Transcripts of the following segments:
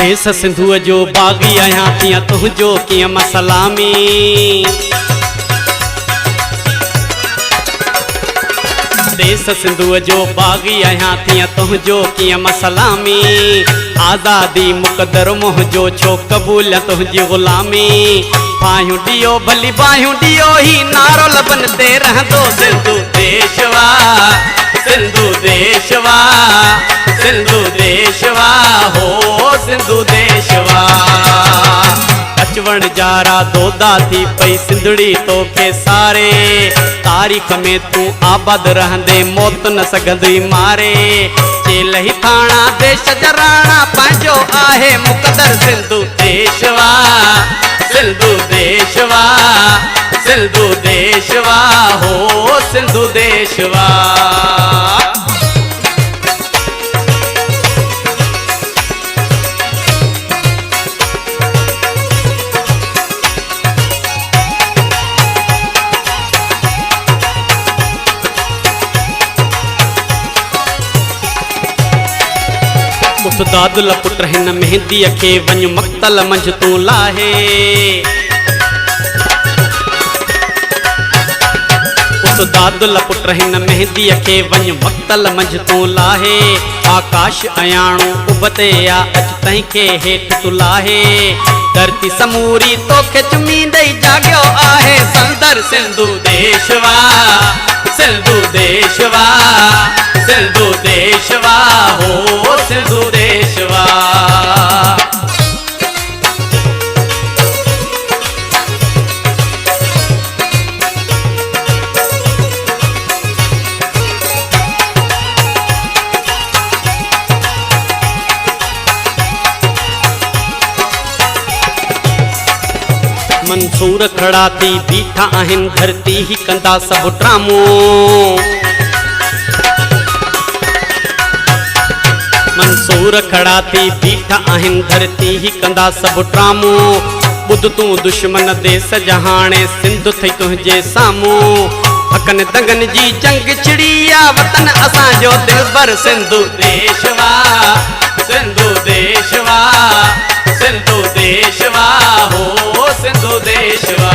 देश सिंधु जो बागी आया तिया तुझो किया मसलामी। देश सिंधु जो बागी आया तिया तुझो किया मसलामी। आज़ादी मुक़दर मुझो छो कबूल तुझी गुलामी। बाहियों दियो भली बाहियों दियो ही नारो लबन ते रहंदो सिंधु देशवा, सिंधु देशवा, सिंधु देशवा हो सिंधु देशवा। अचवण जारा दोदा थी पई सिंधड़ी तो के सारे। तारीख़ में तू आबाद रहंदे मौत न सघंदी मारे। जेल ही थाना देश जराना पंहिंजो आहे मुक़दर सिंधु देशवा, सिंधु देशवा, सिंधु देशवा हो सिंधु देशवा। उठ दादुल पुट हिन मेहंदी खे वञ मक़तल मंझ तूं लाहे। उठ दादुल पुट हिन मेहंदी खे वञ मक़तल मंझ तूं लाहे। आकाश अयाणो उबते या अच तंहिंखे हेठि तूं लाहे। धरती समूरी तोखे चुमींदई जाॻियो आहे संदर सिंधु देशवा, सिंधु देशवा, सिंधु देशवा हो सिंधु देशवा। मंसूर खड़ा थी बीठा आहिन धरती ही कंदा सब ड्रामो। मंसूर खड़ा थी बीठा आहिन धरती ही कंदा सब ड्रामो। बुध तू दुश्मन देश जहाने सिंधु थई तुझे सामू। हकन दंगन जी जंग छिड़िया वतन असांजो दिलबर सिंधु देशवा, सिंधु देशवा, सिंधु देशवा हो सिंधु देशवा।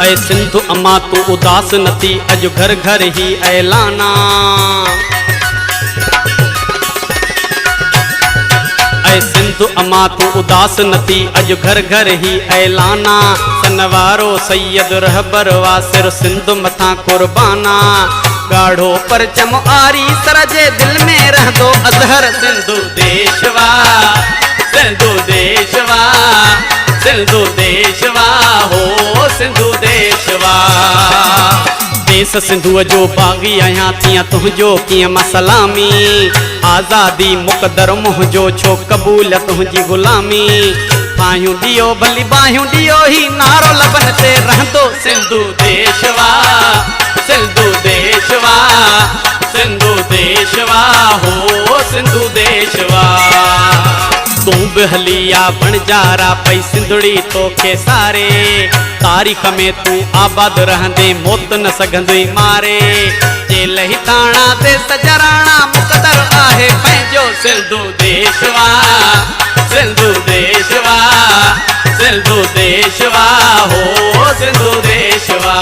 ऐ सिंधु अम्मा तू उदास न थी अज घर घर ही ऐलाना। ऐ सिंधु अम्मा तू उदास न थी अज घर घर ही ऐलाना। सनवारो सैयद रहबर वासिर सिंधु मथा कुर्बाना। गाढ़ो परचम आरी सरजे दिल में रहंदो अजहर सिंधु देशवा, सिंधु देशवा, सिंधु देशवा हो सिंधु देशवा। देश सिंधु जो बागी आया तिया तुझो किया मसलामी। आज़ादी मुक़दर मुझो छो कबूल तुझी गुलामी। बाहियों दियो भली बाहियों दियो ही नारो लबन ते रहंदो सिंधु देशवा, सिंधु देशवा, सिंधु देशवा हो सिंधु देशवा। तू भी हलिया बणजारा पई सिंधड़ी तो के सारे। तारीख़ में तू आबाद रहंदे मौत न सघंदी मारे। जेल ही थाना देश जराना मुक़दर आहे पंहिंजो सिंधु देशवा, सिंधु देशवा, सिंधु देशवा हो सिंधु देशवा।